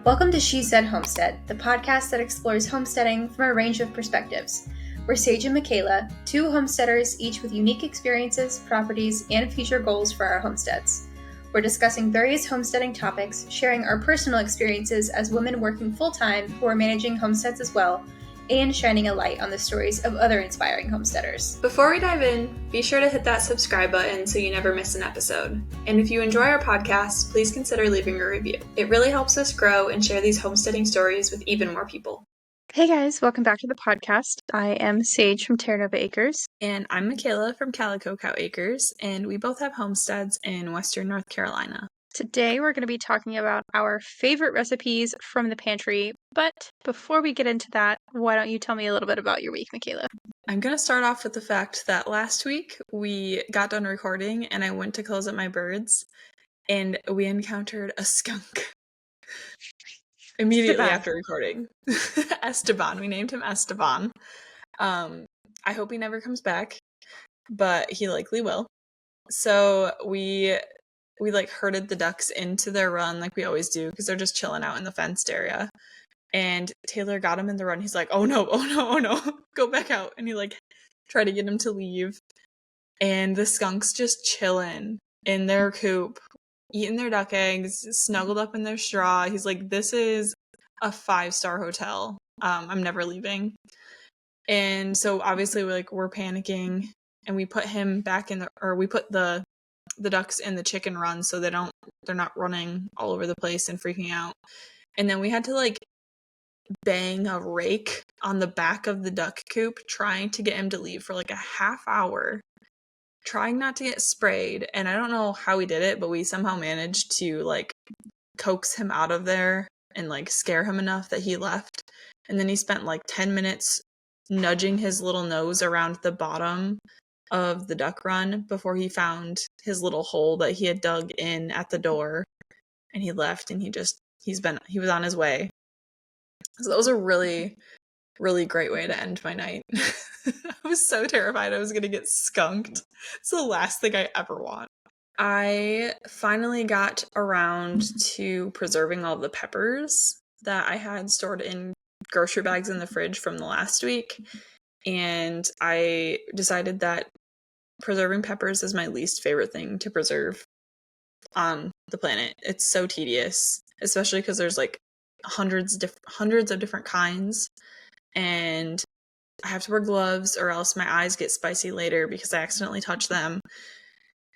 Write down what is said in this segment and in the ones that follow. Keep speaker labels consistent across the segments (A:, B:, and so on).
A: Welcome to She Said Homestead, the podcast that explores homesteading from a range of perspectives. We're Sage and Mickayla, two homesteaders, each with unique experiences, properties, and future goals for our homesteads. We're discussing various homesteading topics, sharing our personal experiences as women working full-time who are managing homesteads as well, and shining a light on the stories of other inspiring homesteaders.
B: Before we dive in, be sure to hit that subscribe button so you never miss an episode. And if you enjoy our podcast, please consider leaving a review. It really helps us grow and share these homesteading stories with even more people.
A: Hey guys, welcome back to the podcast. I am Sage from Terra Nova Acres.
B: And I'm Mickayla from Calico Cow Acres, and we both have homesteads in Western North Carolina.
A: Today we're going to be talking about our favorite recipes from the pantry, but before we get into that, why don't you tell me a little bit about your week, Mickayla?
B: I'm going to start off with the fact that last week we got done recording and I went to close up my birds and we encountered a skunk immediately after recording. Esteban. We named him Esteban. I hope he never comes back, but he likely will. So we herded the ducks into their run like we always do because they're just chilling out in the fenced area. And Taylor got him in the run. He's like, oh no, go back out. And he tried to get him to leave. And the skunk's just chilling in their coop, eating their duck eggs, snuggled up in their straw. He's like, this is a 5-star hotel. I'm never leaving. And so obviously we're panicking and we put him back we put the ducks in the chicken run so they're not running all over the place and freaking out. And then we had to bang a rake on the back of the duck coop trying to get him to leave for a half hour, trying not to get sprayed. And I don't know how we did it, but we somehow managed to coax him out of there and scare him enough that he left. And then he spent 10 minutes nudging his little nose around the bottom of the duck run before he found his little hole that he had dug in at the door, and he left, and he was on his way. So that was a really, really great way to end my night. I was so terrified I was gonna get skunked. It's the last thing I ever want. I finally got around to preserving all the peppers that I had stored in grocery bags in the fridge from the last week. And I decided that preserving peppers is my least favorite thing to preserve on the planet. It's so tedious, especially because there's hundreds of different kinds, and I have to wear gloves or else my eyes get spicy later because I accidentally touch them.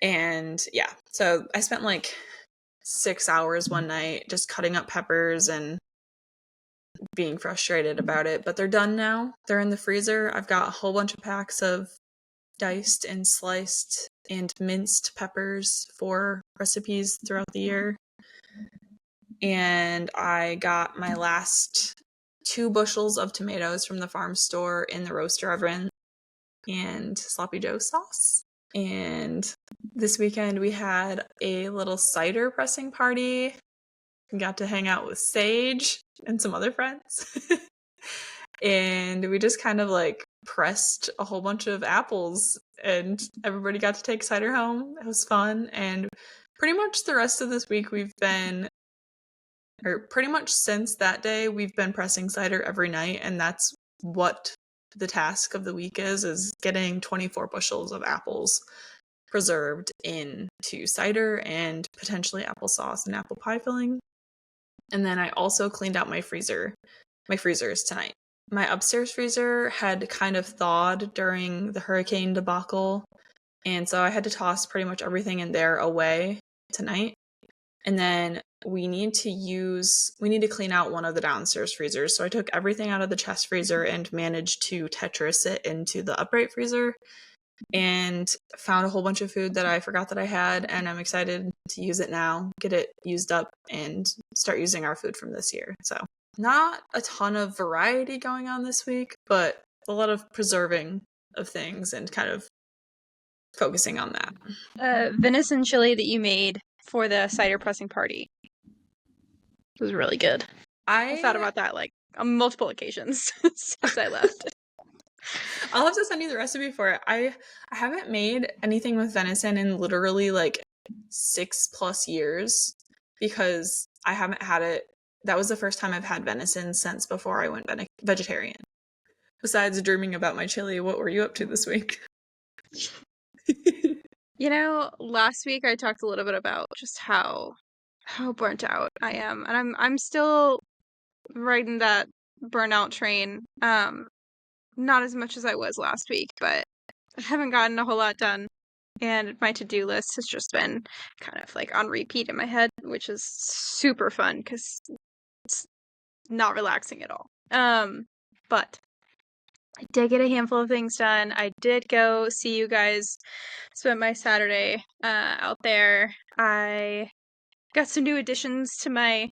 B: And yeah, so I spent 6 hours one night just cutting up peppers and being frustrated about it, but they're done now. They're in the freezer. I've got a whole bunch of packs of diced and sliced and minced peppers for recipes throughout the year. And I got my last 2 bushels of tomatoes from the farm store in the roaster oven and sloppy joe sauce. And this weekend we had a little cider pressing party. We got to hang out with Sage and some other friends. And we just kind of pressed a whole bunch of apples and everybody got to take cider home. It was fun. And pretty much the rest of this week pretty much since that day, we've been pressing cider every night. And that's what the task of the week is getting 24 bushels of apples preserved into cider and potentially applesauce and apple pie filling. And then I also cleaned out my freezers tonight. My upstairs freezer had kind of thawed during the hurricane debacle, and so I had to toss pretty much everything in there away tonight. And then we need to clean out one of the downstairs freezers. So I took everything out of the chest freezer and managed to Tetris it into the upright freezer and found a whole bunch of food that I forgot that I had, and I'm excited to use it now, get it used up, and start using our food from this year. So not a ton of variety going on this week, but a lot of preserving of things and kind of focusing on that.
A: Venison chili that you made for the cider pressing party was really good. I thought about that on multiple occasions since I left.
B: I'll have to send you the recipe for it. I haven't made anything with venison in literally 6+ years because I haven't had it that was the first time I've had venison since before I went vegetarian. Besides dreaming about my chili, what were you up to this week?
C: You know, last week I talked a little bit about just how burnt out I am, and I'm still riding that burnout train. Not as much as I was last week, but I haven't gotten a whole lot done. And my to-do list has just been kind of like on repeat in my head, which is super fun because it's not relaxing at all. But I did get a handful of things done. I did go see you guys, spent my Saturday out there. I got some new additions to my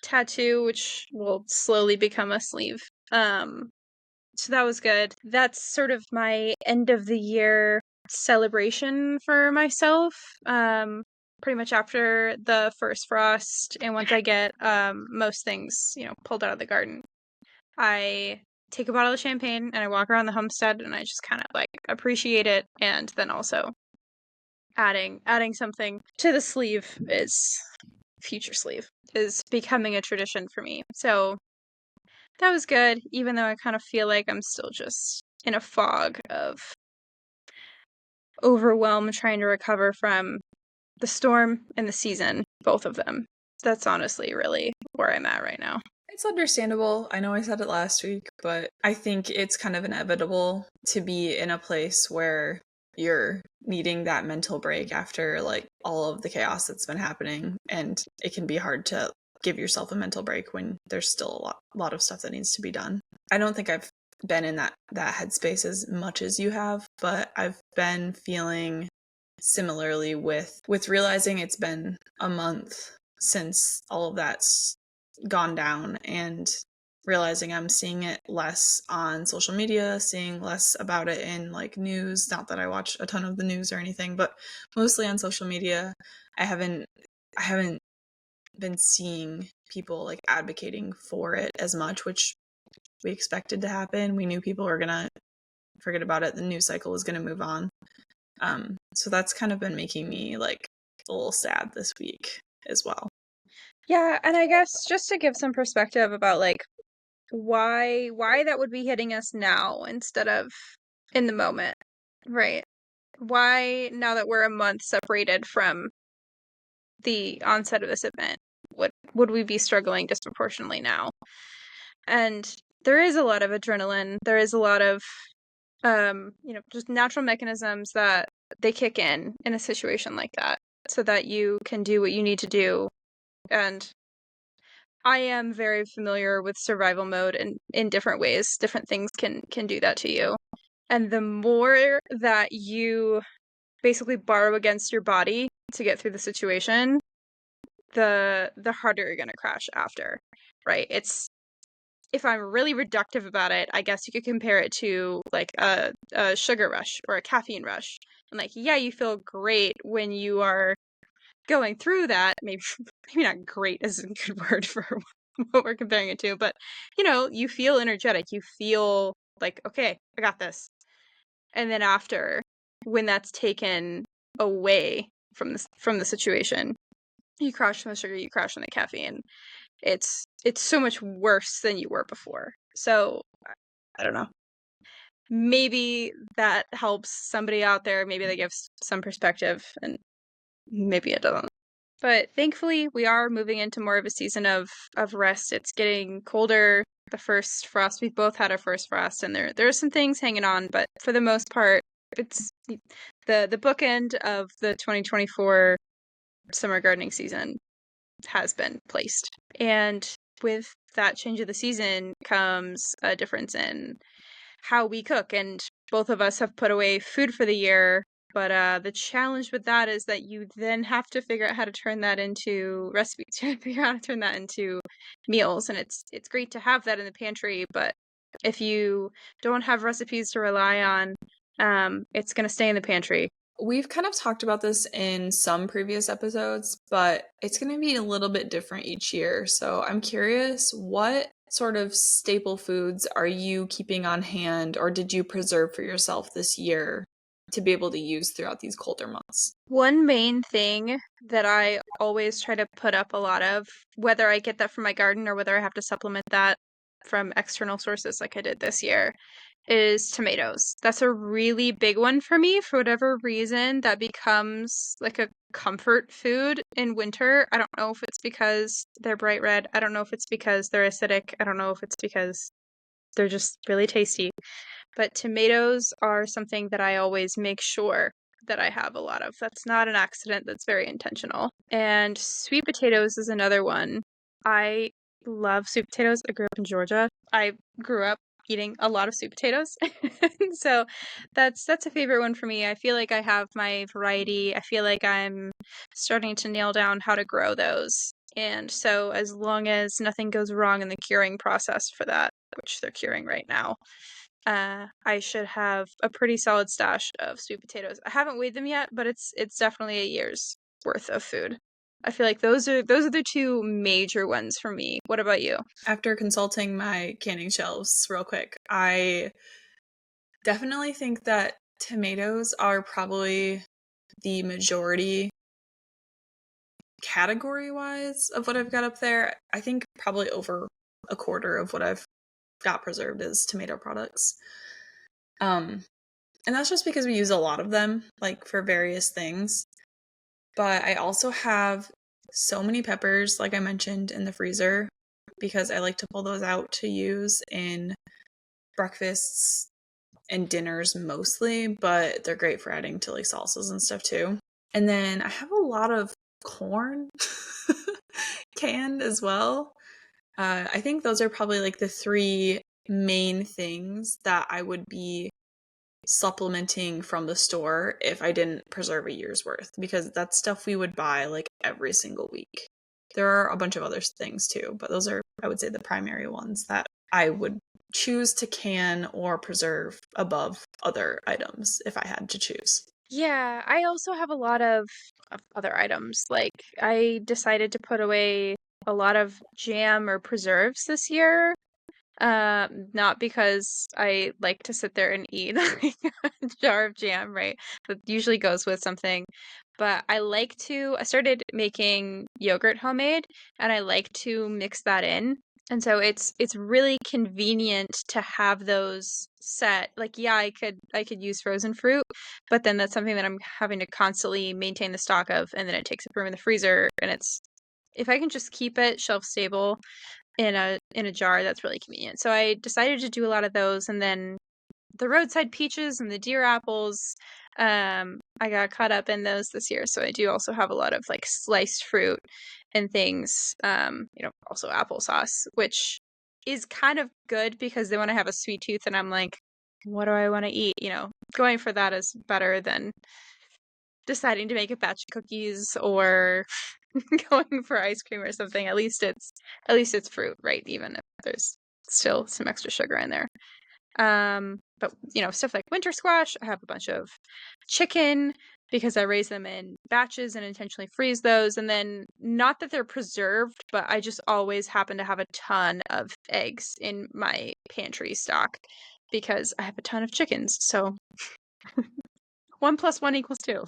C: tattoo, which will slowly become a sleeve. So that was good. That's sort of my end of the year celebration for myself. Pretty much after the first frost, and once I get most things, pulled out of the garden, I take a bottle of champagne and I walk around the homestead and I just kind of like appreciate it, and then also adding something to the sleeve is future sleeve is becoming a tradition for me. So that was good, even though I kind of feel like I'm still just in a fog of overwhelm trying to recover from the storm and the season, both of them. That's honestly really where I'm at right now.
B: It's understandable. I know I said it last week, but I think it's kind of inevitable to be in a place where you're needing that mental break after like all of the chaos that's been happening, and it can be hard to give yourself a mental break when there's still a lot of stuff that needs to be done. I don't think I've been in that headspace as much as you have, but I've been feeling similarly with realizing it's been a month since all of that's gone down, and realizing I'm seeing it less on social media, seeing less about it in like news. Not that I watch a ton of the news or anything, but mostly on social media. I haven't been seeing people like advocating for it as much, which we expected to happen. We knew people were gonna forget about it. The news cycle was gonna move on. So that's kind of been making me like a little sad this week as well.
C: Yeah, and I guess just to give some perspective about like why that would be hitting us now instead of in the moment, right? Why, now that we're a month separated from the onset of this event, would we be struggling disproportionately now? And there is a lot of adrenaline. There is a lot of just natural mechanisms that they kick in a situation like that so that you can do what you need to do. And I am very familiar with survival mode in different ways. Different things can do that to you. And the more that you basically borrow against your body to get through the situation, the harder you're gonna crash after, right? It's, if I'm really reductive about it, I guess you could compare it to like a sugar rush or a caffeine rush. And like, yeah, you feel great when you are going through that. Maybe not great is a good word for what we're comparing it to, but you feel energetic. You feel like, okay, I got this. And then after, when that's taken away from the situation, you crash from the sugar, you crash from the caffeine. It's so much worse than you were before. So I don't know. Maybe that helps somebody out there. Maybe that gives some perspective, and maybe it doesn't. But thankfully, we are moving into more of a season of rest. It's getting colder. The first frost, we've both had our first frost, and there are some things hanging on, but for the most part, it's the bookend of the 2024 summer gardening season has been placed. And with that change of the season comes a difference in how we cook. And both of us have put away food for the year. But the challenge with that is that you then have to figure out how to turn that into recipes. You have to figure out how to turn that into meals. And it's great to have that in the pantry, but if you don't have recipes to rely on, it's going to stay in the pantry.
B: We've kind of talked about this in some previous episodes, but it's going to be a little bit different each year. So I'm curious, what sort of staple foods are you keeping on hand, or did you preserve for yourself this year to be able to use throughout these colder months.
C: One main thing that I always try to put up a lot of, whether I get that from my garden or whether I have to supplement that from external sources like I did this year, is tomatoes. That's a really big one for me. For whatever reason, that becomes like a comfort food in winter. I don't know if it's because they're bright red. I don't know if it's because they're acidic. I don't know if it's because they're just really tasty. But tomatoes are something that I always make sure that I have a lot of. That's not an accident, that's very intentional. And sweet potatoes is another one. I love sweet potatoes. I grew up in Georgia. I grew up eating a lot of sweet potatoes. So that's a favorite one for me. I feel like I have my variety. I feel like I'm starting to nail down how to grow those. And so as long as nothing goes wrong in the curing process for that, which they're curing right now, I should have a pretty solid stash of sweet potatoes. I haven't weighed them yet, but it's definitely a year's worth of food. I feel like those are the two major ones for me. What about you?
B: After consulting my canning shelves real quick, I definitely think that tomatoes are probably the majority category-wise of what I've got up there. I think probably over a quarter of what I've got preserved is tomato products. And that's just because we use a lot of them, like for various things. But I also have so many peppers, like I mentioned, in the freezer because I like to pull those out to use in breakfasts and dinners mostly, but they're great for adding to like salsas and stuff too. And then I have a lot of corn canned as well. I think those are probably like the three main things that I would be supplementing from the store if I didn't preserve a year's worth, because that's stuff we would buy like every single week. There are a bunch of other things too, but those are, I would say, the primary ones that I would choose to can or preserve above other items if I had to choose.
C: Yeah, I also have a lot of other items. Like, I decided to put away a lot of jam or preserves this year. Not because I like to sit there and eat like a jar of jam, right? That usually goes with something. But I started making yogurt homemade, and I like to mix that in. And so it's really convenient to have those set. Like, yeah, I could use frozen fruit, but then that's something that I'm having to constantly maintain the stock of, and then it takes up room in the freezer, and it's if I can just keep it shelf stable in a jar, that's really convenient. So I decided to do a lot of those, and then the roadside peaches and the deer apples, I got caught up in those this year. So I do also have a lot of like sliced fruit and things, also applesauce, which is kind of good because then when I have a sweet tooth and I'm like, what do I want to eat? Going for that is better than deciding to make a batch of cookies or going for ice cream or something. At least it's fruit, right? Even if there's still some extra sugar in there. But stuff like winter squash, I have a bunch of chicken because I raise them in batches and intentionally freeze those. And then not that they're preserved, but I just always happen to have a ton of eggs in my pantry stock because I have a ton of chickens. So 1 + 1 = 2.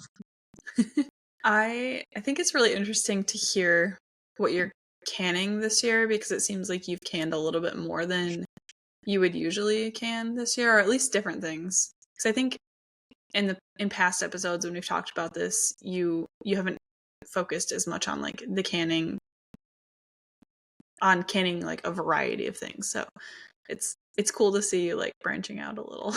B: I think it's really interesting to hear what you're canning this year, because it seems like you've canned a little bit more than you would usually can this year, or at least different things. Because I think in past episodes when we've talked about this, you haven't focused as much on like the canning like a variety of things. So it's cool to see you like branching out a little,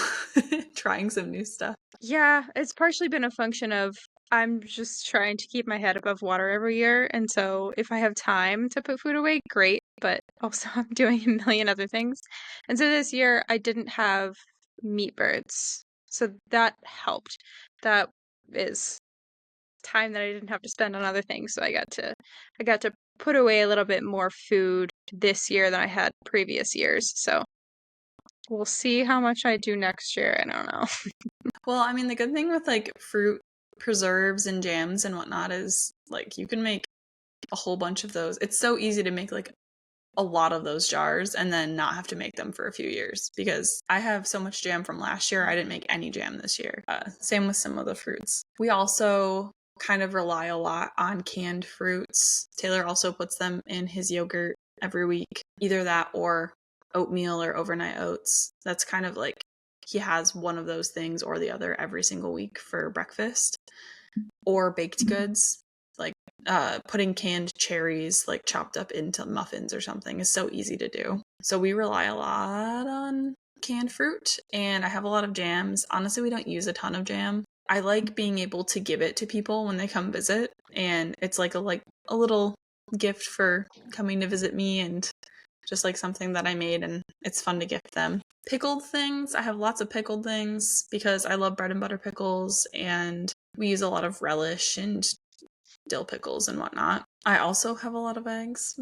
B: trying some new stuff.
C: Yeah, it's partially been a function of I'm just trying to keep my head above water every year. And so if I have time to put food away, great. But also I'm doing a million other things. And so this year I didn't have meat birds. So that helped. That is time that I didn't have to spend on other things. So I got to put away a little bit more food this year than I had previous years. So we'll see how much I do next year. I don't know.
B: Well, I mean, the good thing with like fruit preserves and jams and whatnot is like you can make a whole bunch of those. It's so easy to make like a lot of those jars and then not have to make them for a few years, because I have so much jam from last year. I didn't make any jam this year. Same with some of the fruits. We also kind of rely a lot on canned fruits. Taylor also puts them in his yogurt every week, either that or oatmeal or overnight oats. That's kind of like, he has one of those things or the other every single week for breakfast. Or baked goods, like putting canned cherries like chopped up into muffins or something is so easy to do. So we rely a lot on canned fruit, and I have a lot of jams. Honestly, we don't use a ton of jam. I like being able to give it to people when they come visit, and it's like a little gift for coming to visit me, and just like something that I made, and it's fun to gift them. Pickled things, I have lots of pickled things because I love bread and butter pickles, and we use a lot of relish and dill pickles and whatnot. I also have a lot of eggs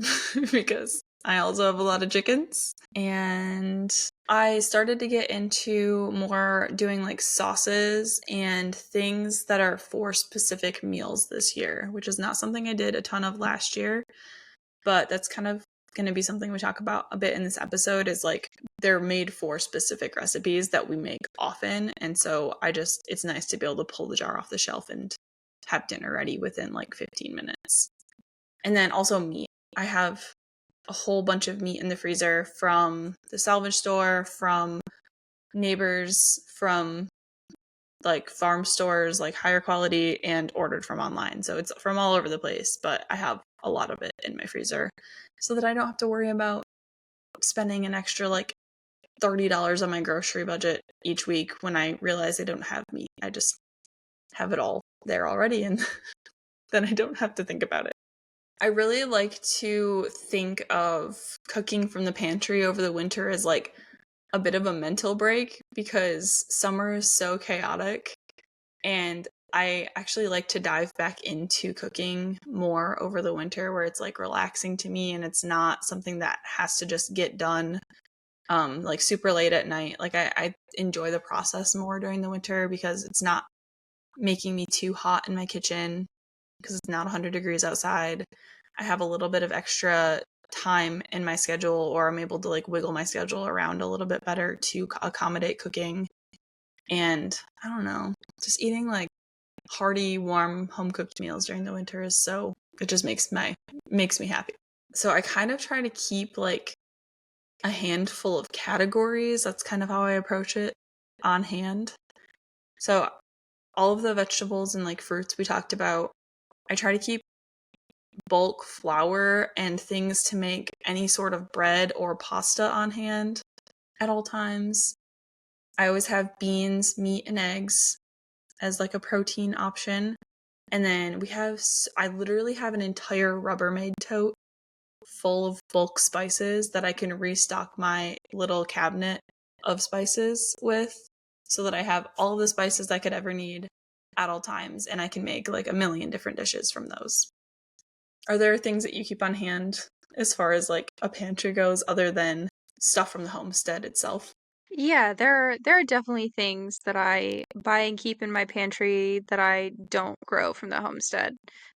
B: because I also have a lot of chickens. And I started to get into more doing like sauces and things that are for specific meals this year, which is not something I did a ton of last year, but that's kind of going to be something we talk about a bit in this episode. Is like, they're made for specific recipes that we make often, and so it's nice to be able to pull the jar off the shelf and have dinner ready within like 15 minutes. And then also meat. I have a whole bunch of meat in the freezer from the salvage store, from neighbors, from like farm stores, like higher quality, and ordered from online. So it's from all over the place, but I have a lot of it in my freezer so that I don't have to worry about spending an extra like $30 on my grocery budget each week when I realize I don't have meat. I just have it all there already, and then I don't have to think about it. I really like to think of cooking from the pantry over the winter as like a bit of a mental break, because summer is so chaotic, and I actually like to dive back into cooking more over the winter, where it's like relaxing to me and it's not something that has to just get done like super late at night. Like I enjoy the process more during the winter because it's not making me too hot in my kitchen, because it's not 100 degrees outside. I have a little bit of extra time in my schedule, or I'm able to like wiggle my schedule around a little bit better to accommodate cooking. And I don't know, just eating like hearty, warm, home cooked meals during the winter it just makes me happy. So I kind of try to keep like a handful of categories. That's kind of how I approach it on hand. So all of the vegetables and like fruits we talked about, I try to keep bulk flour and things to make any sort of bread or pasta on hand at all times. I always have beans, meat, and eggs as like a protein option. And then I literally have an entire Rubbermaid tote full of bulk spices that I can restock my little cabinet of spices with, so that I have all the spices I could ever need at all times, and I can make like a million different dishes from those. Are there things that you keep on hand as far as like a pantry goes, other than stuff from the homestead itself?
C: Yeah, there are definitely things that I buy and keep in my pantry that I don't grow from the homestead.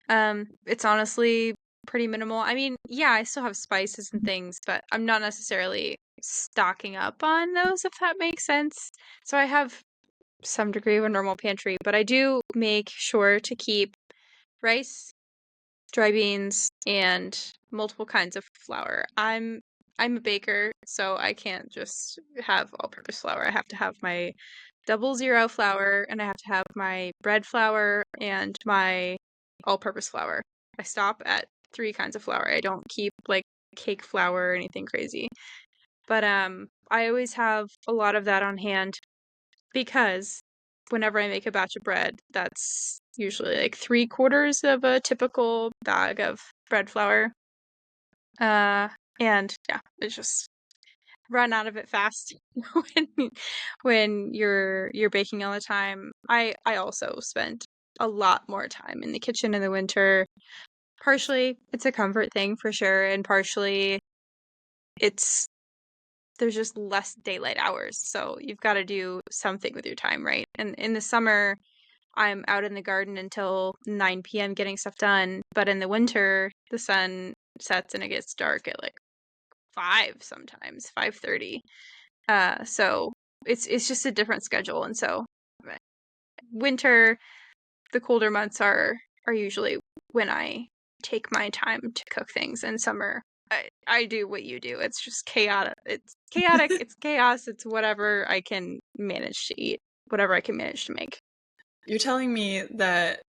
C: It's honestly pretty minimal. I mean, yeah, I still have spices and things, but I'm not necessarily stocking up on those, if that makes sense. So I have some degree of a normal pantry, but I do make sure to keep rice, dry beans, and multiple kinds of flour. I'm a baker, so I can't just have all-purpose flour. I have to have my 00 flour, and I have to have my bread flour and my all-purpose flour. I stop at 3 kinds of flour. I don't keep like cake flour or anything crazy. But I always have a lot of that on hand, because whenever I make a batch of bread, that's usually like 3/4 of a typical bag of bread flour. And yeah, it's just run out of it fast when you're baking all the time. I also spend a lot more time in the kitchen in the winter. Partially it's a comfort thing for sure, and partially there's just less daylight hours, so you've got to do something with your time, right? And in the summer, I'm out in the garden until 9 p.m. getting stuff done, but in the winter, the sun sets and it gets dark at like 5 sometimes, 5:30. So it's just a different schedule, and so winter, the colder months are usually when I take my time to cook things, and summer I do what you do. It's just chaotic. It's chaotic. It's chaos. It's whatever I can manage to eat, whatever I can manage to make.
B: You're telling me that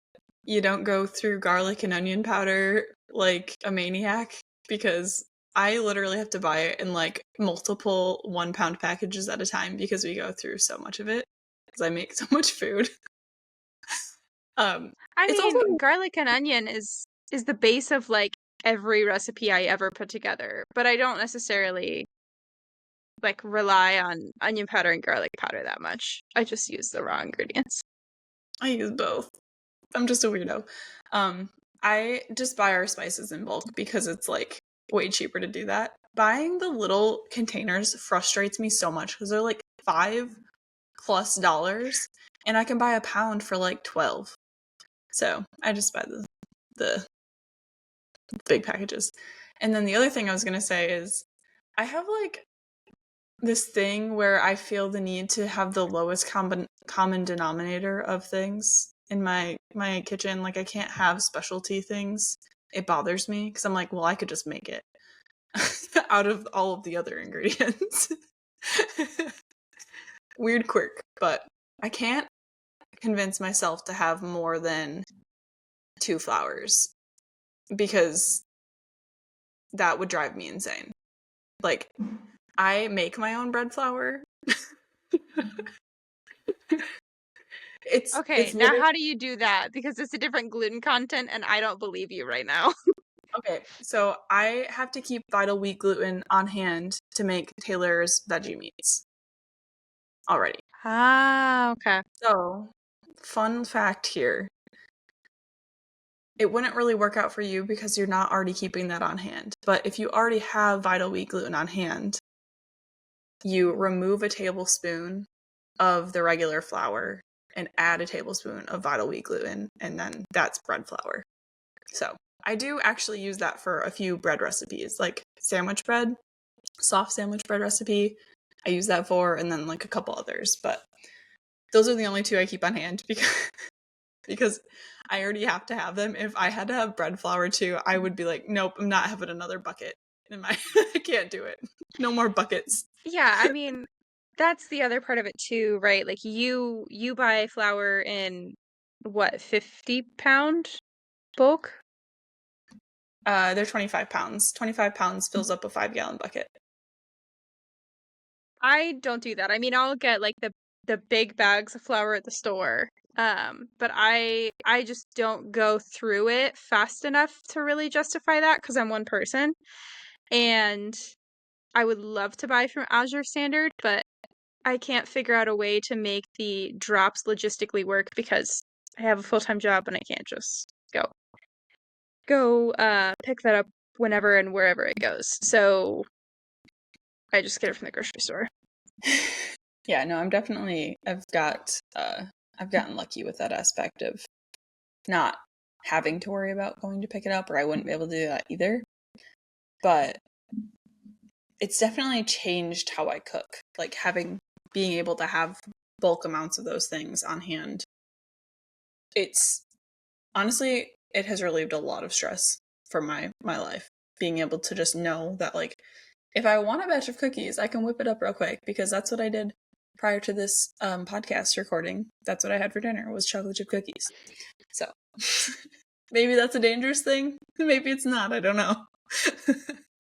B: you don't go through garlic and onion powder like a maniac? Because I literally have to buy it in like multiple 1-pound packages at a time because we go through so much of it because I make so much food.
C: I
B: It's
C: mean,
B: also
C: garlic and onion is the base of like every recipe I ever put together, but I don't necessarily like rely on onion powder and garlic powder that much. I just use the raw ingredients.
B: I use both. I'm just a weirdo. I just buy our spices in bulk because it's like way cheaper to do that. Buying the little containers frustrates me so much because they're like $5+ and I can buy a pound for like 12. So I just buy the big packages. And then the other thing I was gonna say is I have like this thing where I feel the need to have the lowest common denominator of things in my kitchen. Like I can't have specialty things. It bothers me because I'm like, well, I could just make it out of all of the other ingredients. Weird quirk, but I can't convince myself to have more than 2 flours because that would drive me insane. Like, I make my own bread flour.
C: Okay,
B: it's
C: now how do you do that? Because it's a different gluten content, and I don't believe you right now.
B: Okay, so I have to keep Vital Wheat gluten on hand to make Taylor's veggie meats already.
C: Ah, okay.
B: So, fun fact here. It wouldn't really work out for you because you're not already keeping that on hand. But if you already have Vital Wheat gluten on hand, you remove a tablespoon of the regular flour and add a tablespoon of Vital Wheat gluten, and then that's bread flour. So I do actually use that for a few bread recipes, like sandwich bread, soft sandwich bread recipe. I use that for, and then like a couple others. But those are the only 2 I keep on hand because I already have to have them. If I had to have bread flour too, I would be like, nope, I'm not having another bucket in my. I can't do it. No more buckets.
C: Yeah, I mean, that's the other part of it too, right? Like you buy flour in what, 50-pound bulk?
B: They're 25 pounds. 25 pounds fills up a 5-gallon bucket.
C: I don't do that. I mean, I'll get like the big bags of flour at the store. But I just don't go through it fast enough to really justify that because I'm one person. And I would love to buy from Azure Standard, but I can't figure out a way to make the drops logistically work because I have a full-time job and I can't just go pick that up whenever and wherever it goes. So I just get it from the grocery store.
B: Yeah, no, I've gotten lucky with that aspect of not having to worry about going to pick it up, or I wouldn't be able to do that either. But it's definitely changed how I cook. Like being able to have bulk amounts of those things on hand. It's honestly, it has relieved a lot of stress from my life. Being able to just know that like if I want a batch of cookies, I can whip it up real quick because that's what I did prior to this podcast recording. That's what I had for dinner was chocolate chip cookies. So maybe that's a dangerous thing. Maybe it's not. I don't know.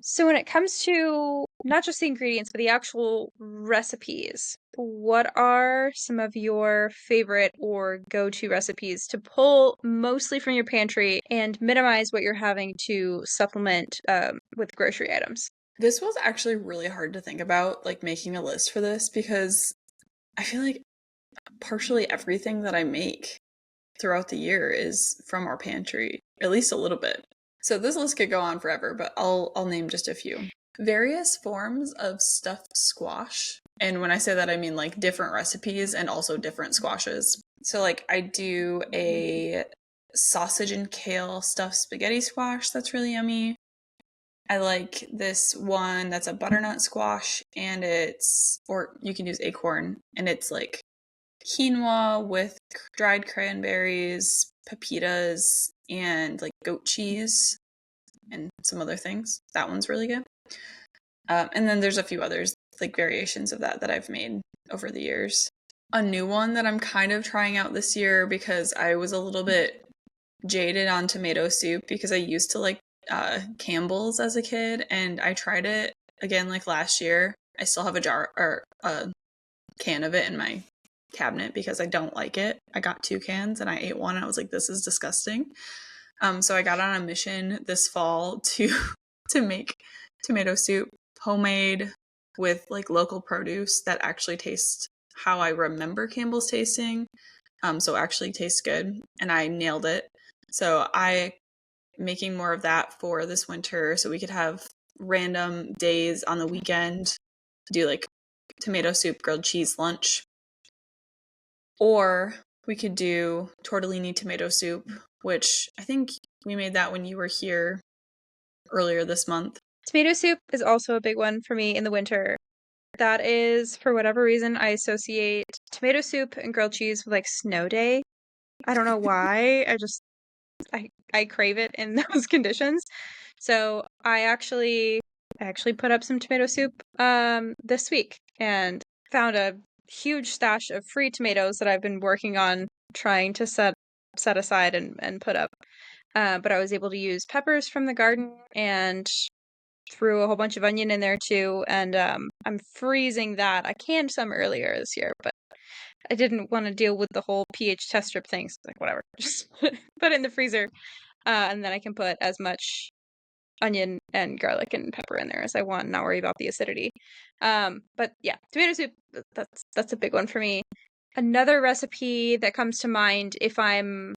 C: So when it comes to not just the ingredients, but the actual recipes, what are some of your favorite or go-to recipes to pull mostly from your pantry and minimize what you're having to supplement with grocery items?
B: This was actually really hard to think about, like making a list for this, because I feel like partially everything that I make throughout the year is from our pantry, at least a little bit. So this list could go on forever, but I'll name just a few. Various forms of stuffed squash. And when I say that, I mean like different recipes and also different squashes. So like I do a sausage and kale stuffed spaghetti squash that's really yummy. I like this one that's a butternut squash, and or you can use acorn, and it's like quinoa with dried cranberries, pepitas, and like goat cheese and some other things. That one's really good. And then there's a few others, like variations of that I've made over the years. A new one that I'm kind of trying out this year because I was a little bit jaded on tomato soup because I used to like Campbell's as a kid, and I tried it again like last year. I still have a jar or a can of it in my cabinet because I don't like it. I got 2 cans and I ate one and I was like, this is disgusting. So I got on a mission this fall to make tomato soup homemade with like local produce that actually tastes how I remember Campbell's tasting. So actually tastes good, and I nailed it. So I making more of that for this winter so we could have random days on the weekend do like tomato soup grilled cheese lunch. Or we could do tortellini tomato soup, which I think we made that when you were here earlier this month.
C: Tomato soup is also a big one for me in the winter. That is, for whatever reason, I associate tomato soup and grilled cheese with like snow day. I don't know why. I crave it in those conditions. So I actually put up some tomato soup this week and found a huge stash of free tomatoes that I've been working on trying to set aside and put up. But I was able to use peppers from the garden and threw a whole bunch of onion in there too, and I'm freezing that. I canned some earlier this year, but I didn't want to deal with the whole pH test strip thing, so like whatever, just put it in the freezer, and then I can put as much onion and garlic and pepper in there as I want, and not worry about the acidity. But yeah, tomato soup, that's a big one for me. Another recipe that comes to mind if I'm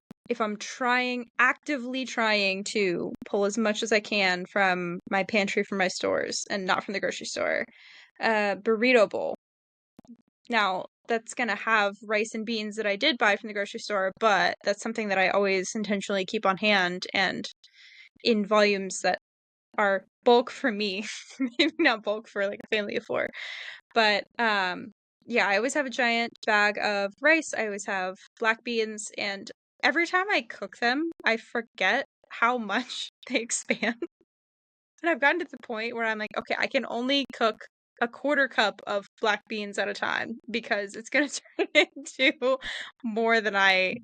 C: actively trying to pull as much as I can from my pantry from my stores and not from the grocery store, burrito bowl. Now, that's gonna have rice and beans that I did buy from the grocery store, but that's something that I always intentionally keep on hand and in volumes that are bulk for me, maybe not bulk for like a family of 4. But yeah, I always have a giant bag of rice. I always have black beans, and every time I cook them, I forget how much they expand. And I've gotten to the point where I'm like, okay, I can only cook a quarter cup of black beans at a time because it's gonna turn into more than I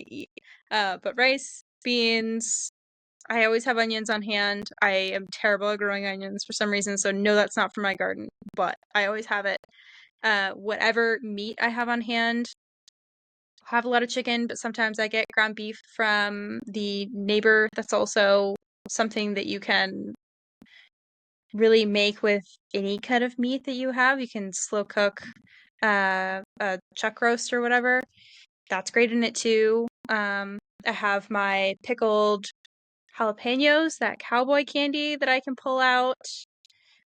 C: eat. But rice, beans, I always have onions on hand. I am terrible at growing onions for some reason, so no, that's not from my garden, but I always have it. Whatever meat I have on hand, I have a lot of chicken, but sometimes I get ground beef from the neighbor. That's also something that you can really make with any kind of meat that you have. You can slow cook a chuck roast or whatever. That's great in it too. I have my pickled jalapenos, that cowboy candy that I can pull out.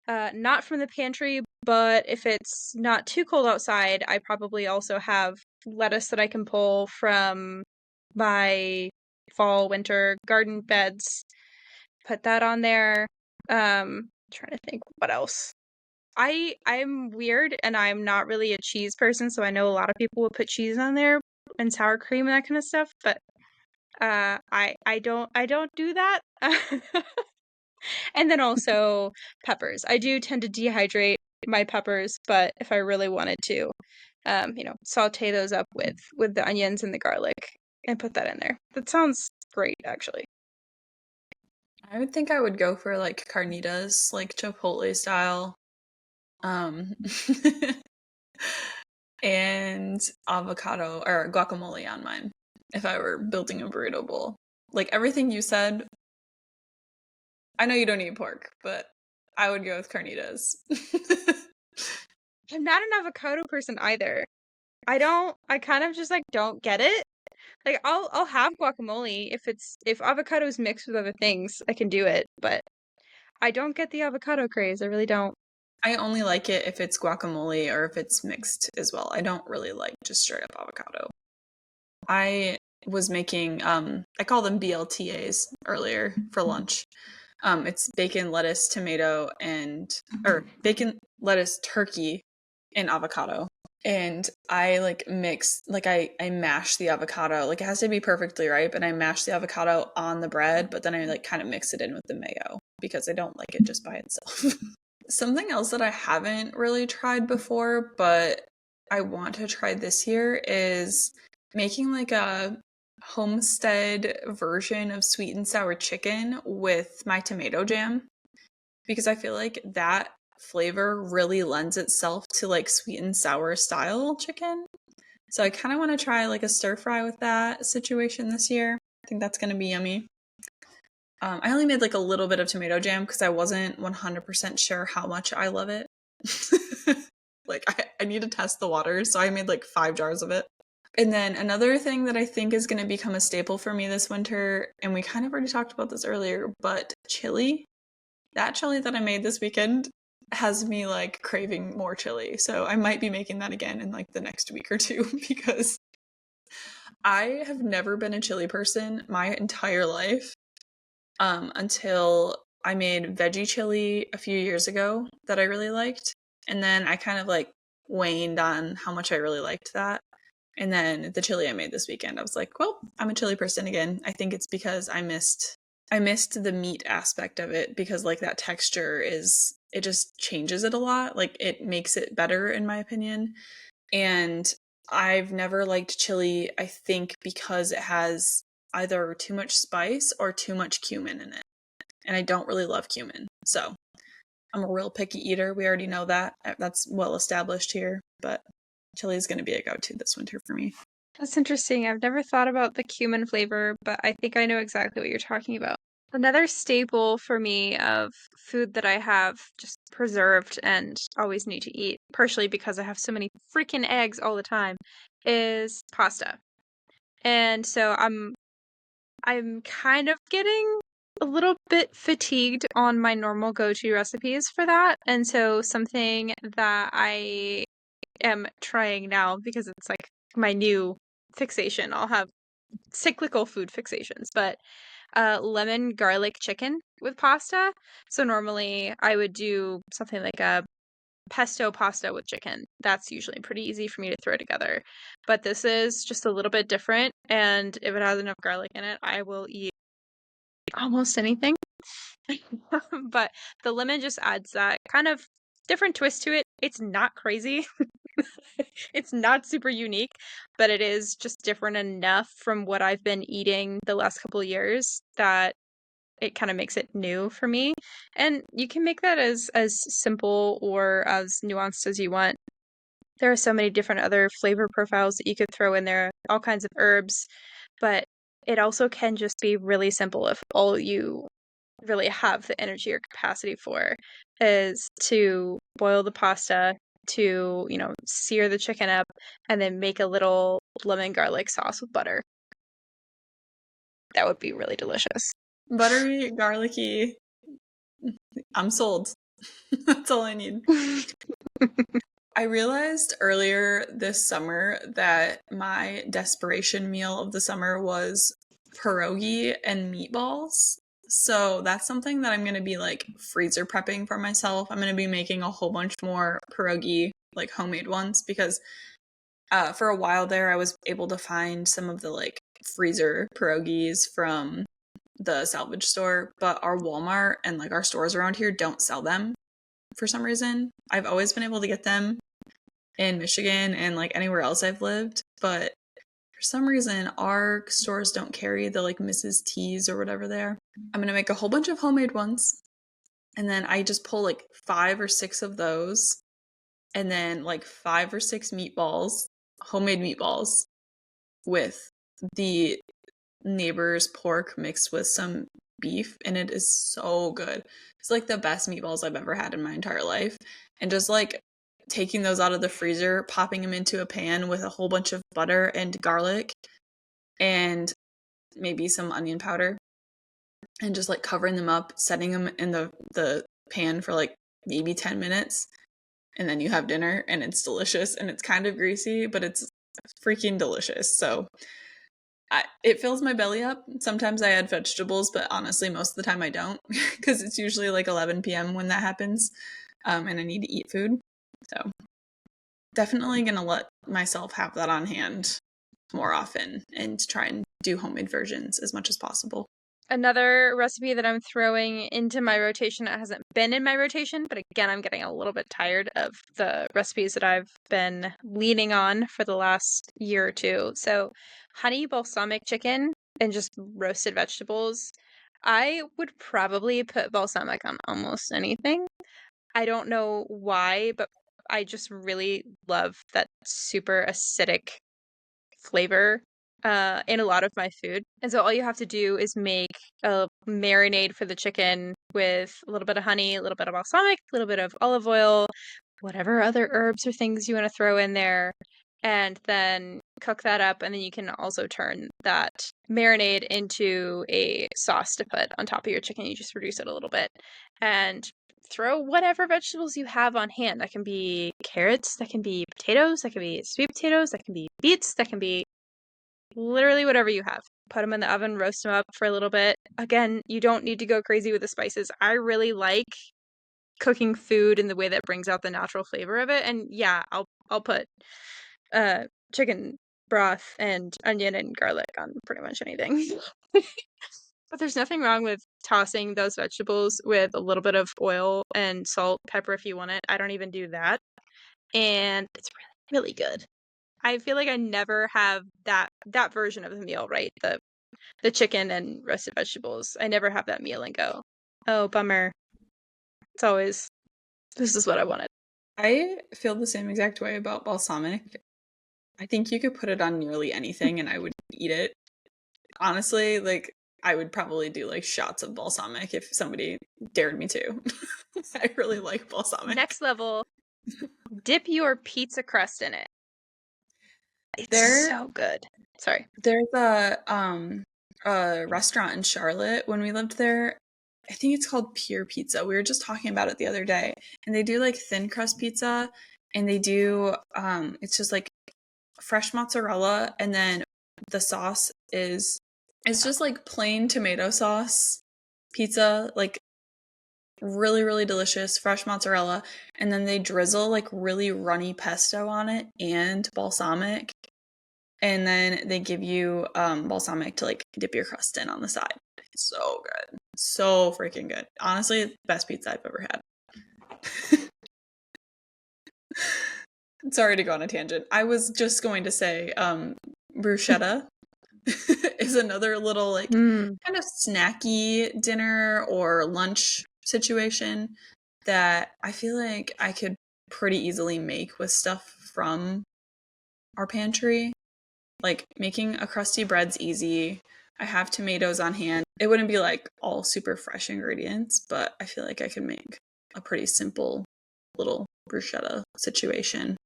C: Not from the pantry, but if it's not too cold outside, I probably also have lettuce that I can pull from my fall, winter garden beds. Put that on there. Trying to think what else. I'm weird and I'm not really a cheese person, so I know a lot of people will put cheese on there and sour cream and that kind of stuff, but I don't do that. And then also peppers. I do tend to dehydrate my peppers, but if I really wanted to, saute those up with the onions and the garlic and put that in there. That sounds great, actually.
B: I would think I would go for like carnitas, like Chipotle style. And avocado or guacamole on mine if I were building a burrito bowl. Like everything you said, I know you don't eat pork, but I would go with carnitas.
C: I'm not an avocado person either. I kind of just like don't get it. Like I'll have guacamole if avocado is mixed with other things, I can do it, but I don't get the avocado craze. I really don't.
B: I only like it if it's guacamole or if it's mixed as well. I don't really like just straight up avocado. I was making I call them BLTAs earlier for lunch. It's bacon, lettuce, tomato, or bacon, lettuce, turkey, and avocado. And I I mash the avocado. Like, it has to be perfectly ripe, and I mash the avocado on the bread, but then I like kind of mix it in with the mayo because I don't like it just by itself. Something else that I haven't really tried before, but I want to try this year is making like a homestead version of sweet and sour chicken with my tomato jam, because I feel like that flavor really lends itself to like sweet and sour style chicken. So I kind of want to try like a stir fry with that situation this year. I think that's going to be yummy. I only made like a little bit of tomato jam because I wasn't 100% sure how much I love it. Like, I need to test the waters, so I made like 5 jars of it. And then another thing that I think is going to become a staple for me this winter, and we kind of already talked about this earlier, but chili. That chili that I made this weekend has me like craving more chili. So I might be making that again in like the next week or two because I have never been a chili person my entire life until I made veggie chili a few years ago that I really liked. And then I kind of like waned on how much I really liked that. And then the chili I made this weekend, I was like, well, I'm a chili person again. I think it's because I missed the meat aspect of it, because like that texture it just changes it a lot. Like, it makes it better in my opinion. And I've never liked chili, I think, because it has either too much spice or too much cumin in it. And I don't really love cumin. So I'm a real picky eater. We already know that. That's well established here. But chili is going to be a go-to this winter for me.
C: That's interesting. I've never thought about the cumin flavor, but I think I know exactly what you're talking about. Another staple for me of food that I have just preserved and always need to eat, partially because I have so many freaking eggs all the time, is pasta. And so I'm kind of getting a little bit fatigued on my normal go-to recipes for that. And so something that I am trying now, because it's like my new fixation. I'll have cyclical food fixations, but lemon garlic chicken with pasta. So normally I would do something like a pesto pasta with chicken. That's usually pretty easy for me to throw together. But this is just a little bit different, and if it has enough garlic in it, I will eat almost anything. But the lemon just adds that kind of different twist to it. It's not crazy. It's not super unique, but it is just different enough from what I've been eating the last couple of years that it kind of makes it new for me. And you can make that as simple or as nuanced as you want. There are so many different other flavor profiles that you could throw in there, all kinds of herbs, but it also can just be really simple if all you really have the energy or capacity for is to boil the pasta, to, sear the chicken up, and then make a little lemon garlic sauce with butter. That would be really delicious.
B: Buttery, garlicky. I'm sold. That's all I need. I realized earlier this summer that my desperation meal of the summer was pierogi and meatballs. So that's something that I'm going to be like freezer prepping for myself. I'm going to be making a whole bunch more pierogi, like homemade ones, because for a while there I was able to find some of the like freezer pierogis from the salvage store, but our Walmart and like our stores around here don't sell them for some reason. I've always been able to get them in Michigan and like anywhere else I've lived, but for some reason our stores don't carry the like Mrs. T's or whatever they are. I'm gonna make a whole bunch of homemade ones, and then I just pull like 5 or 6 of those, and then like 5 or 6 meatballs, homemade meatballs, with the neighbor's pork mixed with some beef, and it is so good. It's like the best meatballs I've ever had in my entire life. And just like taking those out of the freezer, popping them into a pan with a whole bunch of butter and garlic and maybe some onion powder, and just like covering them up, setting them in the pan for like maybe 10 minutes, and then you have dinner, and it's delicious. And it's kind of greasy, but it's freaking delicious. So it fills my belly up. Sometimes I add vegetables, but honestly, most of the time I don't because it's usually like 11 p.m. when that happens, and I need to eat food. So definitely going to let myself have that on hand more often and try and do homemade versions as much as possible.
C: Another recipe that I'm throwing into my rotation that hasn't been in my rotation, but again, I'm getting a little bit tired of the recipes that I've been leaning on for the last year or two. So, honey balsamic chicken and just roasted vegetables. I would probably put balsamic on almost anything. I don't know why, but I just really love that super acidic flavor in a lot of my food. And so all you have to do is make a marinade for the chicken with a little bit of honey, a little bit of balsamic, a little bit of olive oil, whatever other herbs or things you want to throw in there, and then cook that up. And then you can also turn that marinade into a sauce to put on top of your chicken. You just reduce it a little bit and throw whatever vegetables you have on hand. That can be carrots, that can be potatoes, that can be sweet potatoes, that can be beets, that can be literally whatever you have. Put them in the oven, roast them up for a little bit. Again, you don't need to go crazy with the spices. I really like cooking food in the way that brings out the natural flavor of it. And yeah, I'll put chicken broth and onion and garlic on pretty much anything. But there's nothing wrong with tossing those vegetables with a little bit of oil and salt, pepper if you want it. I don't even do that. And it's really, really good. I feel like I never have that version of the meal, right? The chicken and roasted vegetables. I never have that meal and go, oh, bummer. It's always, this is what I wanted.
B: I feel the same exact way about balsamic. I think you could put it on nearly anything and I would eat it. Honestly, like, I would probably do like shots of balsamic if somebody dared me to. I really like balsamic.
C: Next level, dip your pizza crust in it. It's so good. Sorry.
B: There's a restaurant in Charlotte when we lived there. I think it's called Pure Pizza. We were just talking about it the other day. And they do like thin crust pizza and they do it's just like fresh mozzarella and then the sauce is it's just like plain tomato sauce pizza, like really, really delicious, fresh mozzarella. And then they drizzle like really runny pesto on it and balsamic. And then they give you balsamic to like dip your crust in on the side. It's so good. So freaking good. Honestly, best pizza I've ever had. Sorry to go on a tangent. I was just going to say bruschetta is another little like kind of snacky dinner or lunch situation that I feel like I could pretty easily make with stuff from our pantry. Like making a crusty bread's easy. I have tomatoes on hand. It wouldn't be like all super fresh ingredients, but I feel like I could make a pretty simple little bruschetta situation.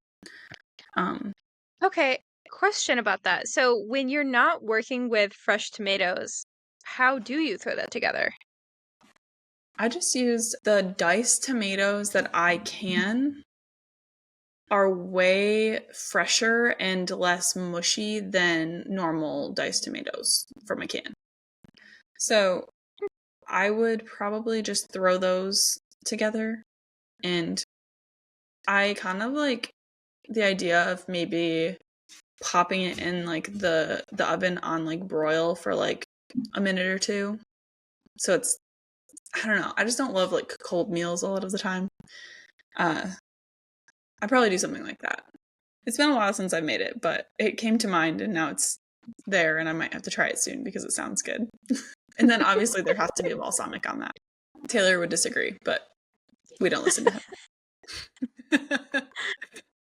C: Okay, question about that. So when you're not working with fresh tomatoes, how do you throw that together?
B: I just use the diced tomatoes that I can are way fresher and less mushy than normal diced tomatoes from a can. So I would probably just throw those together, and I kind of like the idea of maybe popping it in like the oven on like broil for like a minute or two. So it's, I don't know, I just don't love like cold meals a lot of the time. I'd probably do something like that. It's been a while since I've made it, but it came to mind and now it's there and I might have to try it soon because it sounds good. And then obviously there has to be a balsamic on that. Taylor would disagree, but we don't listen to him.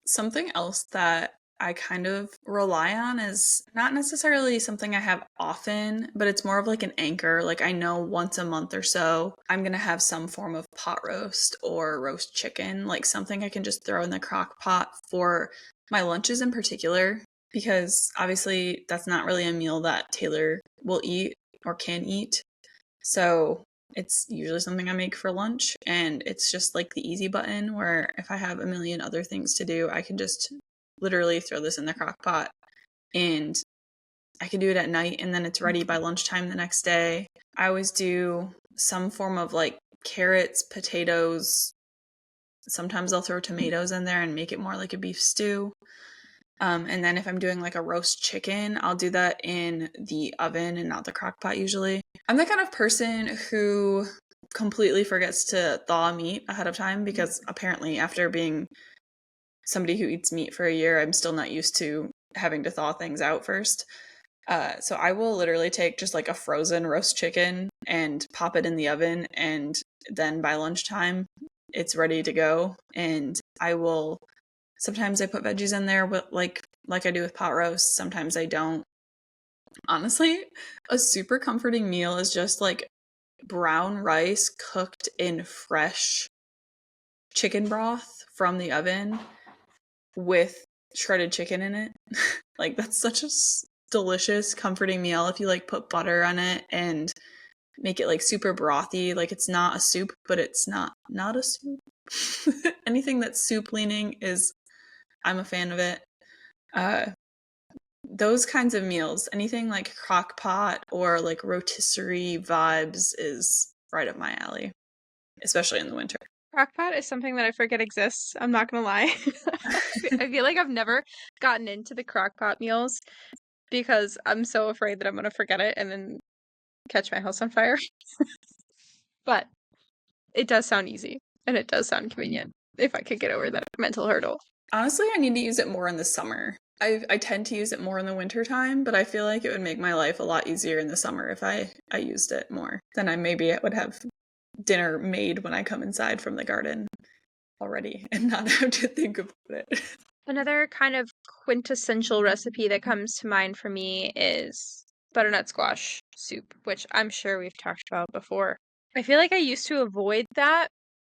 B: Something else that I kind of rely on is not necessarily something I have often, but it's more of like an anchor. Like I know once a month or so, I'm going to have some form of pot roast or roast chicken, like something I can just throw in the crock pot for my lunches in particular, because obviously that's not really a meal that Taylor will eat or can eat. So it's usually something I make for lunch, and it's just like the easy button where if I have a million other things to do, I can just literally throw this in the crock pot and I can do it at night and then it's ready by lunchtime the next day. I always do some form of like carrots, potatoes. Sometimes I'll throw tomatoes in there and make it more like a beef stew. And then if I'm doing like a roast chicken, I'll do that in the oven and not the crock pot usually. I'm the kind of person who completely forgets to thaw meat ahead of time because apparently after being somebody who eats meat for a year, I'm still not used to having to thaw things out first. So I will literally take just like a frozen roast chicken and pop it in the oven, and then by lunchtime it's ready to go. And sometimes I put veggies in there, but like I do with pot roast, sometimes I don't. Honestly, a super comforting meal is just like brown rice cooked in fresh chicken broth from the oven with shredded chicken in it. Like that's such a delicious, comforting meal if you like put butter on it and make it like super brothy. Like it's not a soup, but it's not a soup. Anything that's soup leaning I'm a fan of it. Those kinds of meals, anything like Crockpot or like rotisserie vibes is right up my alley, especially in the winter.
C: Crockpot is something that I forget exists. I'm not gonna lie. I feel like I've never gotten into the Crockpot meals because I'm so afraid that I'm gonna forget it and then catch my house on fire. But it does sound easy and it does sound convenient if I could get over that mental hurdle.
B: Honestly, I need to use it more in the summer. I tend to use it more in the winter time, but I feel like it would make my life a lot easier in the summer if I used it more. Then I would have dinner made when I come inside from the garden already and not have to think about it.
C: Another kind of quintessential recipe that comes to mind for me is butternut squash soup, which I'm sure we've talked about before. I feel like I used to avoid that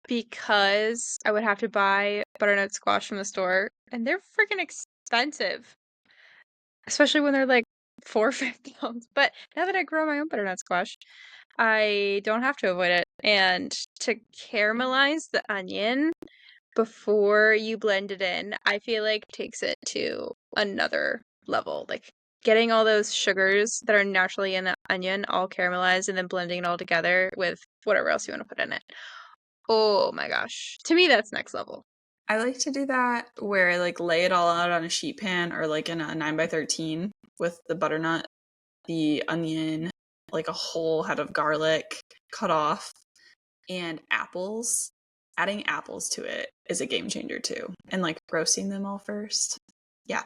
C: because I would have to buy butternut squash from the store, and they're freaking expensive, especially when they're like 4 or 5 pounds. But now that I grow my own butternut squash, I don't have to avoid it. And to caramelize the onion before you blend it in, I feel like takes it to another level. Like getting all those sugars that are naturally in the onion all caramelized and then blending it all together with whatever else you want to put in it. Oh my gosh. To me, that's next level.
B: I like to do that where I like lay it all out on a sheet pan or like in a 9x13 with the butternut, the onion, like a whole head of garlic cut off, and apples. Adding apples to it is a game changer too. And like roasting them all first. Yeah.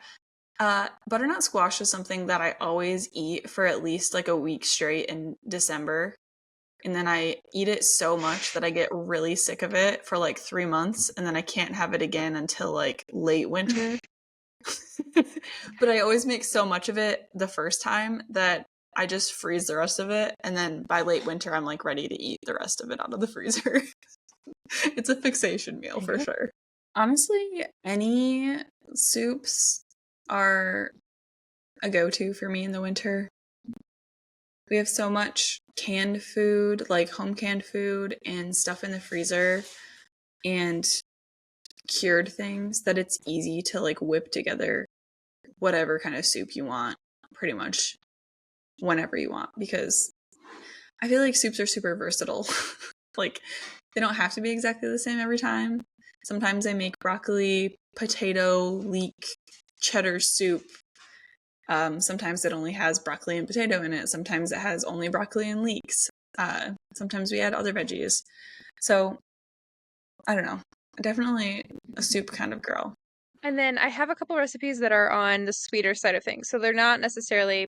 B: Butternut squash is something that I always eat for at least like a week straight in December. And then I eat it so much that I get really sick of it for like 3 months. And then I can't have it again until like late winter. But I always make so much of it the first time that I just freeze the rest of it. And then by late winter, I'm like ready to eat the rest of it out of the freezer. It's a fixation meal for sure. Honestly, any soups are a go-to for me in the winter. We have so much canned food, like home canned food and stuff in the freezer and cured things that it's easy to like whip together whatever kind of soup you want pretty much whenever you want, because I feel like soups are super versatile. Like they don't have to be exactly the same every time. Sometimes I make broccoli, potato, leek, cheddar soup. Sometimes it only has broccoli and potato in it. Sometimes it has only broccoli and leeks. Sometimes we add other veggies. So, I don't know. Definitely a soup kind of girl.
C: And then I have a couple recipes that are on the sweeter side of things. So they're not necessarily,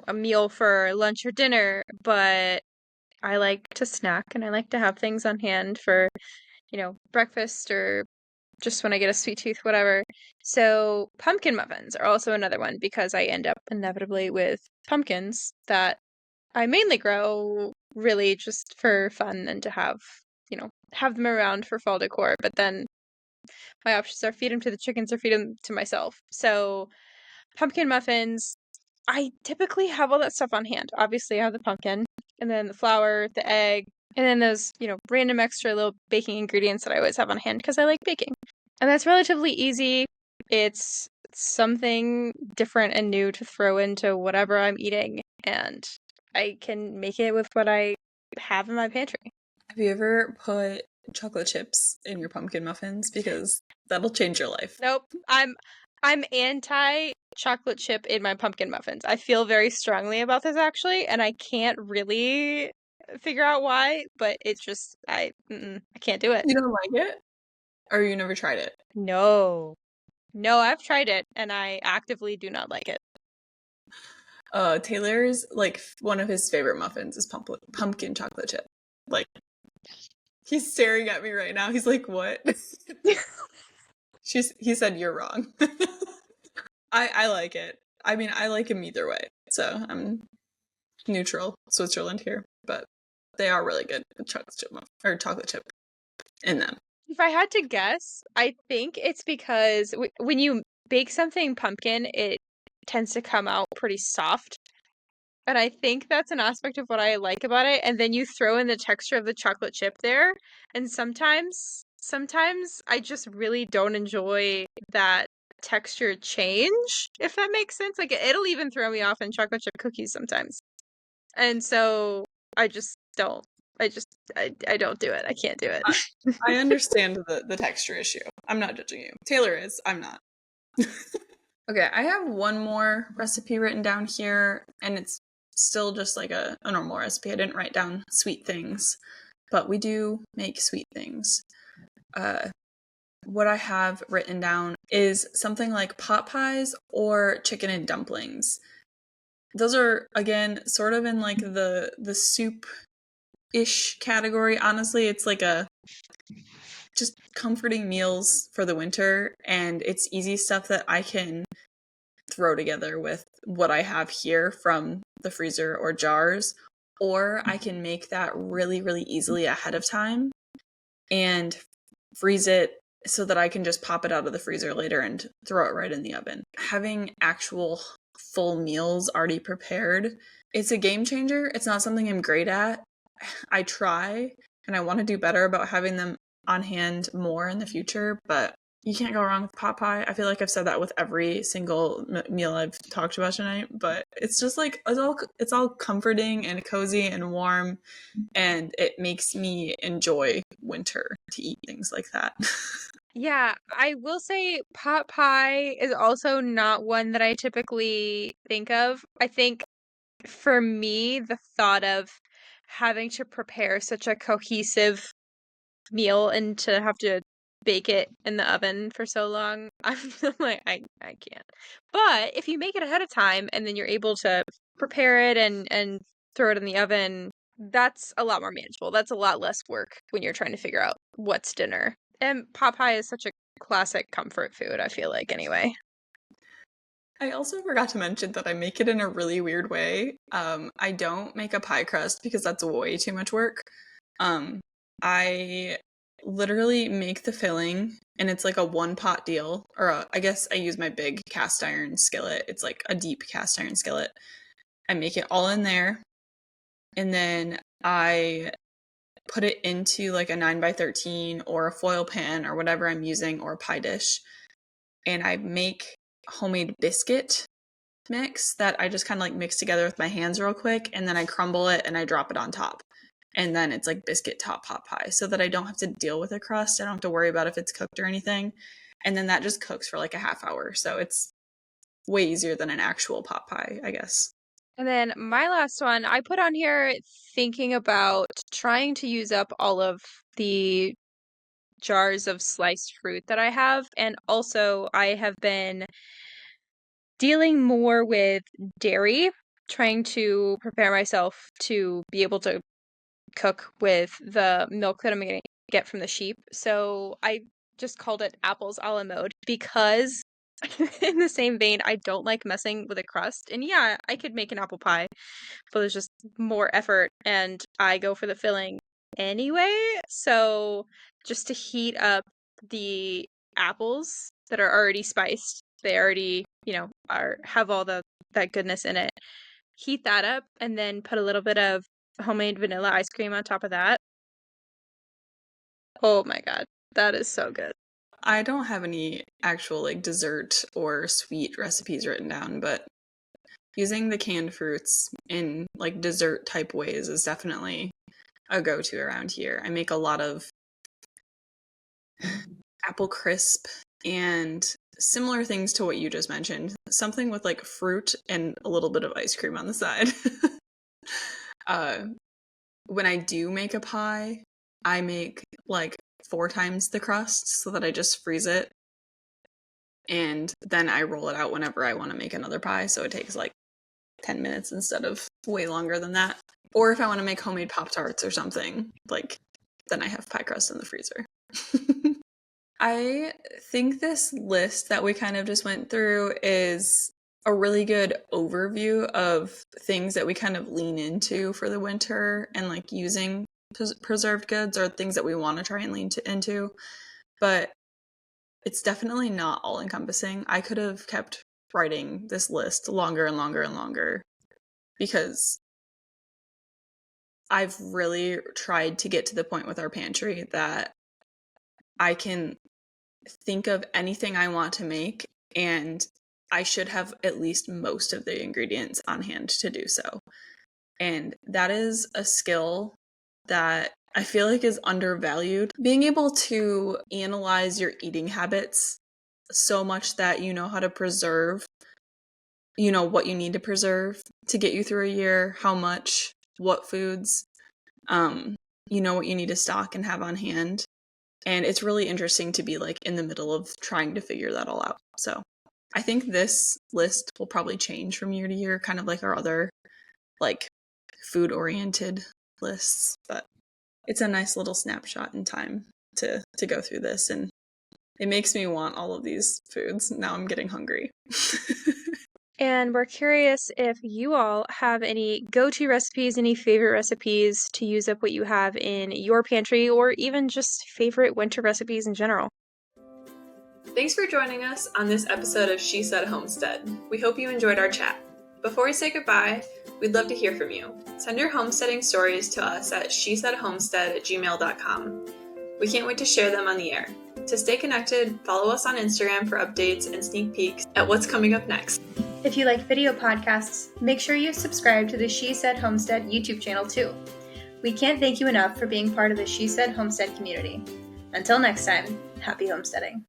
C: a meal for lunch or dinner, but I like to snack and I like to have things on hand for, breakfast or just when I get a sweet tooth, whatever. So pumpkin muffins are also another one because I end up inevitably with pumpkins that I mainly grow really just for fun and to have them around for fall decor. But then my options are feed them to the chickens or feed them to myself. So pumpkin muffins, I typically have all that stuff on hand. Obviously, I have the pumpkin and then the flour, the egg, and then those, random extra little baking ingredients that I always have on hand because I like baking. And that's relatively easy. It's something different and new to throw into whatever I'm eating, and I can make it with what I have in my pantry.
B: Have you ever put chocolate chips in your pumpkin muffins? Because that'll change your life.
C: Nope. I'm anti chocolate chip in my pumpkin muffins. I feel very strongly about this actually, and I can't really figure out why, but it just I can't do it.
B: You don't like it? Or you never tried it?
C: No. No, I've tried it and I actively do not like it.
B: Taylor's, like, one of his favorite muffins is pumpkin chocolate chip. Like, he's staring at me right now. He's like, what? He said, you're wrong. I like it. I mean, I like him either way. So I'm neutral Switzerland here. But they are really good with chocolate chip in them.
C: If I had to guess, I think it's because when you bake something pumpkin, it tends to come out pretty soft. And I think that's an aspect of what I like about it. And then you throw in the texture of the chocolate chip there. And sometimes I just really don't enjoy that texture change, if that makes sense. Like it'll even throw me off in chocolate chip cookies sometimes. And so I just don't. I don't do it. I can't do it.
B: I understand the texture issue. I'm not judging you. Taylor is. I'm not. Okay, I have one more recipe written down here, and it's still just like a normal recipe. I didn't write down sweet things, but we do make sweet things. What I have written down is something like pot pies or chicken and dumplings. Those are, again, sort of in like the soup-ish category. Honestly, it's like just comforting meals for the winter, and it's easy stuff that I can throw together with what I have here from the freezer or jars, or I can make that really, really easily ahead of time and freeze it so that I can just pop it out of the freezer later and throw it right in the oven. Having actual full meals already prepared, it's a game changer. It's not something I'm great at. I try, and I want to do better about having them on hand more in the future, but you can't go wrong with pot pie. I feel like I've said that with every single meal I've talked about tonight, but it's just like, it's all comforting and cozy and warm, and it makes me enjoy winter to eat things like that.
C: Yeah, I will say pot pie is also not one that I typically think of. I think for me, the thought of having to prepare such a cohesive meal and to have to bake it in the oven for so long, I'm like, I can't. But if you make it ahead of time and then you're able to prepare it and throw it in the oven, that's a lot more manageable. That's a lot less work when you're trying to figure out what's dinner. And pot pie is such a classic comfort food, I feel like, anyway.
B: I also forgot to mention that I make it in a really weird way. I don't make a pie crust because that's way too much work. I literally make the filling, and it's like a one pot deal, or I guess I use my big cast iron skillet. It's like a deep cast iron skillet. I make it all in there, and then I put it into like a 9x13 or a foil pan or whatever I'm using, or a pie dish, and I make homemade biscuit mix that I just kind of like mix together with my hands real quick, and then I crumble it and I drop it on top. And then it's like biscuit top pot pie, so that I don't have to deal with a crust. I don't have to worry about if it's cooked or anything. And then that just cooks for like a half hour. So it's way easier than an actual pot pie, I guess.
C: And then my last one, I put on here thinking about trying to use up all of the jars of sliced fruit that I have. And also, I have been dealing more with dairy, trying to prepare myself to be able to cook with the milk that I'm going to get from the sheep. So I just called it apples a la mode because in the same vein, I don't like messing with a crust. And yeah, I could make an apple pie, but there's just more effort and I go for the filling anyway. So just to heat up the apples that are already spiced, they already, have all that goodness in it. Heat that up and then put a little bit of homemade vanilla ice cream on top of that. Oh my god, that is so good.
B: I don't have any actual like dessert or sweet recipes written down, but using the canned fruits in like dessert type ways is definitely a go-to around here. I make a lot of apple crisp and similar things to what you just mentioned. Something with like fruit and a little bit of ice cream on the side. When I do make a pie, I make like 4 times the crust so that I just freeze it. And then I roll it out whenever I want to make another pie. So it takes like 10 minutes instead of way longer than that. Or if I want to make homemade Pop-Tarts or something, like, then I have pie crust in the freezer. I think this list that we kind of just went through is a really good overview of things that we kind of lean into for the winter and like using preserved goods or things that we want to try and lean into. But it's definitely not all encompassing. I could have kept writing this list longer and longer and longer because I've really tried to get to the point with our pantry that I can think of anything I want to make and I should have at least most of the ingredients on hand to do so. And that is a skill that I feel like is undervalued. Being able to analyze your eating habits so much that you know how to preserve, you know, what you need to preserve to get you through a year, how much, what foods, you know what you need to stock and have on hand. And it's really interesting to be like in the middle of trying to figure that all out. So I think this list will probably change from year to year, kind of like our other like food-oriented lists, but it's a nice little snapshot in time to go through this, and it makes me want all of these foods. Now I'm getting hungry.
C: And we're curious if you all have any go-to recipes, any favorite recipes to use up what you have in your pantry, or even just favorite winter recipes in general.
B: Thanks for joining us on this episode of She Said Homestead. We hope you enjoyed our chat. Before we say goodbye, we'd love to hear from you. Send your homesteading stories to us at shesaidhomestead@gmail.com. We can't wait to share them on the air. To stay connected, follow us on Instagram for updates and sneak peeks at what's coming up next.
A: If you like video podcasts, make sure you subscribe to the She Said Homestead YouTube channel too. We can't thank you enough for being part of the She Said Homestead community. Until next time, happy homesteading.